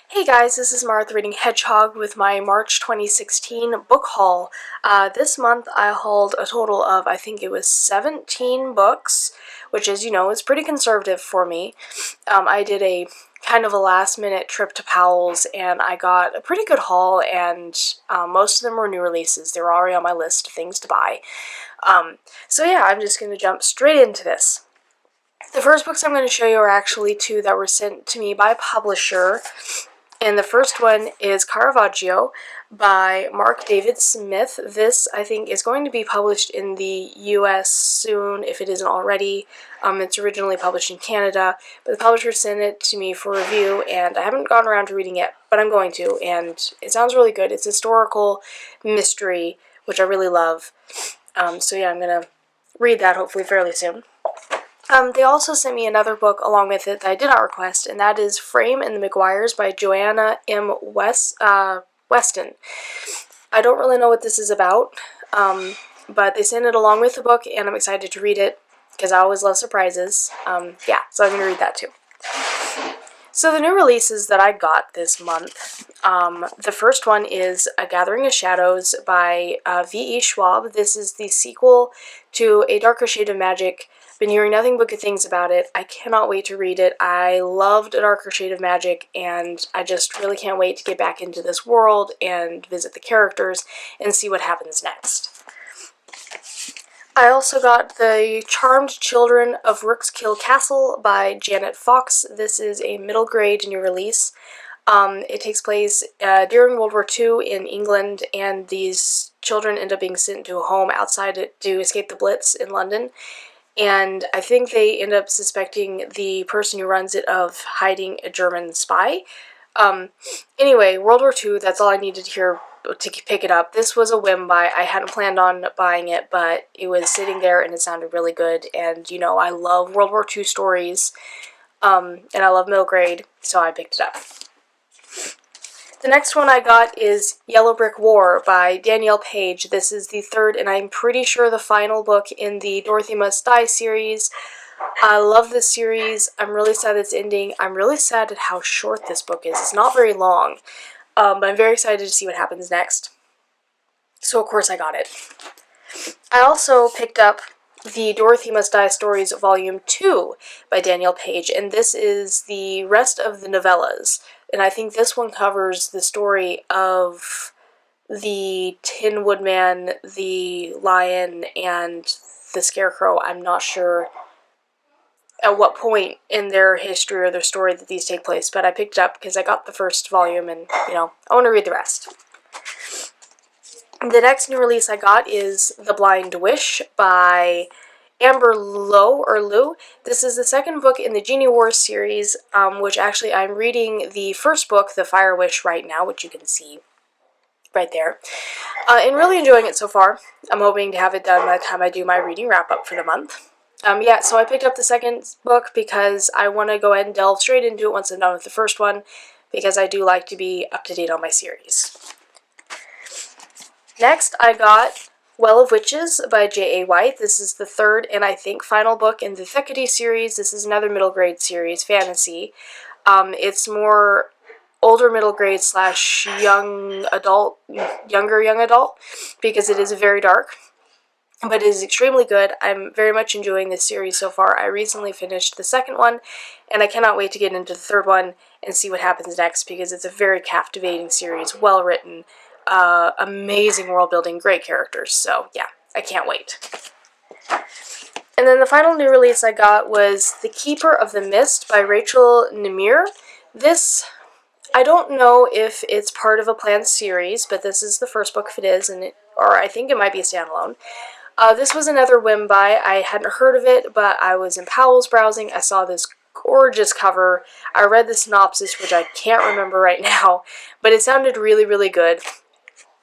Hey guys, this is Martha reading Hedgehog with my March 2016 book haul. This month I hauled a total of, I think it was 17 books, which is pretty conservative for me. I did a kind of a last minute trip to Powell's and I got a pretty good haul, and most of them were new releases. They were already on my list of things to buy. So yeah, I'm just going to jump straight into this. The first books I'm going to show you are actually two that were sent to me by a publisher. And the first one is Caravaggio by Mark David Smith. This, I think, is going to be published in the US soon, if it isn't already. It's originally published in Canada, but the publisher sent it to me for review, and I haven't gotten around to reading it, but I'm going to, and it sounds really good. It's historical mystery, which I really love. So yeah, I'm going to read that hopefully fairly soon. They also sent me another book along with it that I did not request, and that is Frame and the McGuires by Joanna M. Weston. I don't really know what this is about, but they sent it along with the book, and I'm excited to read it, because I always love surprises. Yeah, so I'm going to read that too. So the new releases that I got this month, the first one is A Gathering of Shadows by V.E. Schwab. This is the sequel to A Darker Shade of Magic. Been hearing nothing but good things about it. I cannot wait to read it. I loved A Darker Shade of Magic, and I just really can't wait to get back into this world and visit the characters and see what happens next. I also got The Charmed Children of Rookskill Castle by Janet Fox. This is a middle grade new release. It takes place during World War II in England, and these children end up being sent to a home outside to escape the Blitz in London. And I think they end up suspecting the person who runs it of hiding a German spy. Anyway, World War II, that's all I needed to hear to pick it up. This was a whim buy. I hadn't planned on buying it, but it was sitting there and it sounded really good. And, I love World War II stories, and I love middle grade, so I picked it up. The next one I got is Yellow Brick War by Danielle Page. This is the third, and I'm pretty sure the final book in the Dorothy Must Die series. I love this series. I'm really sad it's ending. I'm really sad at how short this book is. It's not very long, but I'm very excited to see what happens next. So of course I got it. I also picked up the Dorothy Must Die Stories Volume 2 by Danielle Page, and this is the rest of the novellas. And I think this one covers the story of the Tin Woodman, the Lion, and the Scarecrow. I'm not sure at what point in their history or their story that these take place, but I picked it up because I got the first volume and, I want to read the rest. The next new release I got is The Blind Wish by Amber Liu. This is the second book in the Genie Wars series, which actually I'm reading the first book, The Fire Wish, right now, which you can see right there. And really enjoying it so far. I'm hoping to have it done by the time I do my reading wrap-up for the month. Yeah, so I picked up the second book because I want to go ahead and delve straight into it once I'm done with the first one, because I do like to be up to date on my series. Next, I got Well of Witches by J.A. White. This is the third and I think final book in the Thecady series. This is another middle grade series, fantasy. It's more older middle grade / young adult, young adult, because it is very dark, but it is extremely good. I'm very much enjoying this series so far. I recently finished the second one, and I cannot wait to get into the third one and see what happens next, because it's a very captivating series, well written, amazing world building, great characters. So yeah, I can't wait. And then the final new release I got was The Keeper of the Mist by Rachel Nemir. This, I don't know if it's part of a planned series, but this is the first book if it is, or I think it might be a standalone. This was another whim buy. I hadn't heard of it, but I was in Powell's browsing. I saw this gorgeous cover. I read the synopsis, which I can't remember right now, but it sounded really, really good.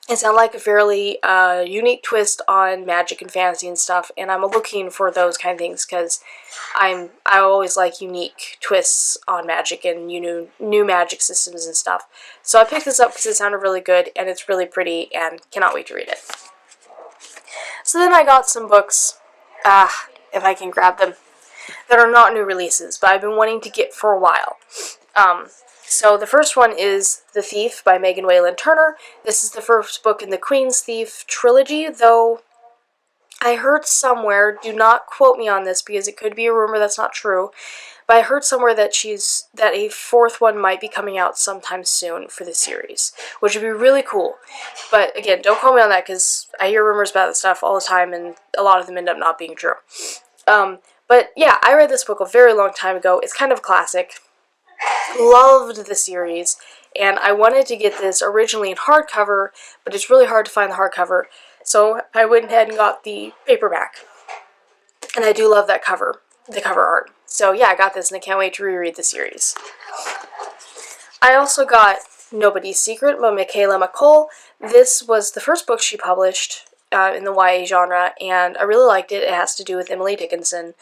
It sounded like a fairly unique twist on magic and fantasy and stuff, and I'm looking for those kind of things because I always like unique twists on magic and new magic systems and stuff. So I picked this up because it sounded really good, and it's really pretty, and cannot wait to read it. So then I got some books, if I can grab them, that are not new releases, but I've been wanting to get for a while. So the first one is The Thief by Megan Wayland Turner. This is the first book in the Queen's Thief trilogy, though I heard somewhere, do not quote me on this because it could be a rumor that's not true, but I heard somewhere that that a fourth one might be coming out sometime soon for the series, which would be really cool. But again, don't quote me on that because I hear rumors about that stuff all the time and a lot of them end up not being true. But yeah, I read this book a very long time ago. It's kind of classic. Loved the series, and I wanted to get this originally in hardcover, but it's really hard to find the hardcover, so I went ahead and got the paperback. And I do love that cover, the cover art. So yeah, I got this and I can't wait to reread the series. I also got Nobody's Secret by Michaela McColl. This was the first book she published in the YA genre, and I really liked it. It has to do with Emily Dickinson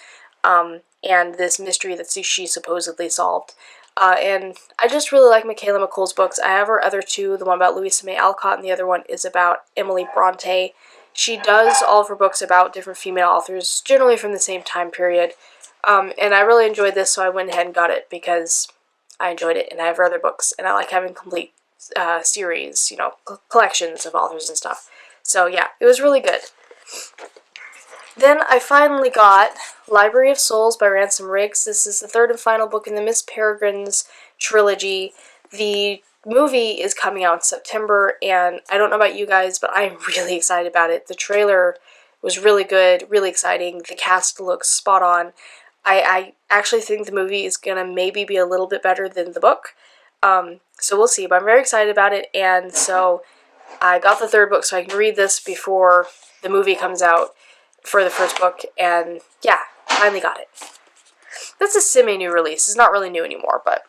and this mystery that she supposedly solved. And I just really like Michaela McColl's books. I have her other two, the one about Louisa May Alcott and the other one is about Emily Bronte. She does all of her books about different female authors, generally from the same time period. And I really enjoyed this, so I went ahead and got it because I enjoyed it, and I have her other books, and I like having complete series, collections of authors and stuff. So yeah, it was really good. Then I finally got Library of Souls by Ransom Riggs. This is the third and final book in the Miss Peregrine's trilogy. The movie is coming out in September, and I don't know about you guys, but I'm really excited about it. The trailer was really good, really exciting. The cast looks spot on. I actually think the movie is going to maybe be a little bit better than the book. So we'll see, but I'm very excited about it, and so I got the third book so I can read this before the movie comes out for the first book, and yeah, finally got it. That's a semi-new release. It's not really new anymore, but...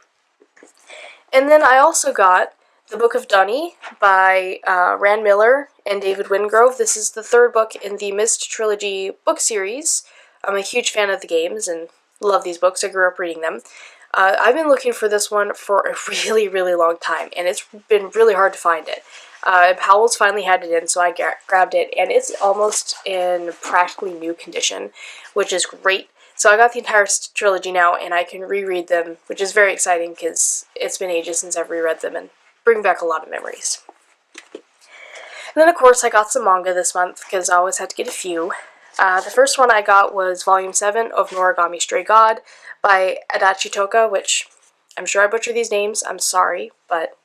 And then I also got The Book of Dunny by Rand Miller and David Wingrove. This is the third book in the Mist Trilogy book series. I'm a huge fan of the games and love these books. I grew up reading them. I've been looking for this one for a really, really long time, and it's been really hard to find it. Powell's finally had it in, so I grabbed it, and it's almost in practically new condition, which is great. So I got the entire trilogy now, and I can reread them, which is very exciting because it's been ages since I've reread them, and bring back a lot of memories. And then, of course, I got some manga this month, because I always had to get a few. The first one I got was Volume 7 of Noragami Stray God by Adachi Toka, which I'm sure I butcher these names. I'm sorry, but,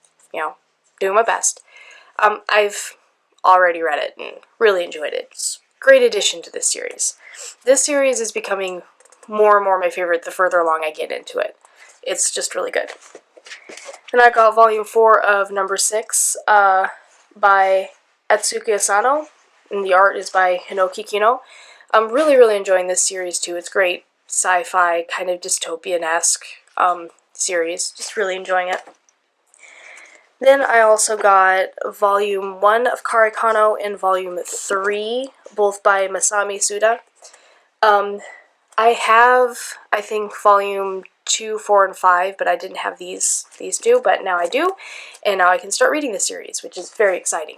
doing my best. I've already read it and really enjoyed it. It's a great addition to this series. This series is becoming more and more my favorite the further along I get into it. It's just really good. Then I got Volume 4 of Number 6 by Atsuki Asano, and the art is by Hinoki Kino. I'm really, really enjoying this series too. It's great sci-fi, kind of dystopian-esque series. Just really enjoying it. Then I also got Volume 1 of Kare Kano and Volume 3, both by Masami Suda. I have, I think, Volume 2, 4, and 5, but I didn't have these two, but now I do, and now I can start reading the series, which is very exciting.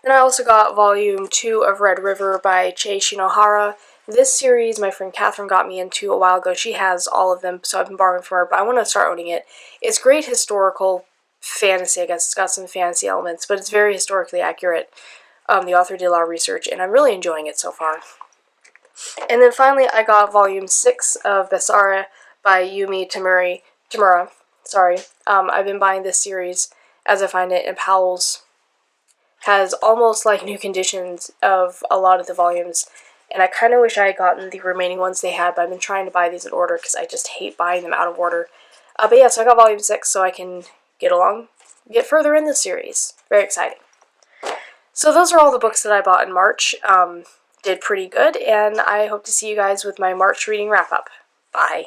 Then I also got Volume 2 of Red River by Chei Shinohara. This series my friend Catherine got me into a while ago. She has all of them, so I've been borrowing from her, but I want to start owning it. It's great historical fantasy, I guess. It's got some fantasy elements, but it's very historically accurate. The author did a lot of research, and I'm really enjoying it so far. And then finally, I got Volume 6 of Besara by Yumi Tamura. Sorry. I've been buying this series as I find it, and Powell's has almost like new conditions of a lot of the volumes, and I kind of wish I had gotten the remaining ones they had, but I've been trying to buy these in order because I just hate buying them out of order. But yeah, so I got Volume 6 so I can get further in the series. Very exciting. So those are all the books that I bought in March. Did pretty good, and I hope to see you guys with my March reading wrap-up. Bye.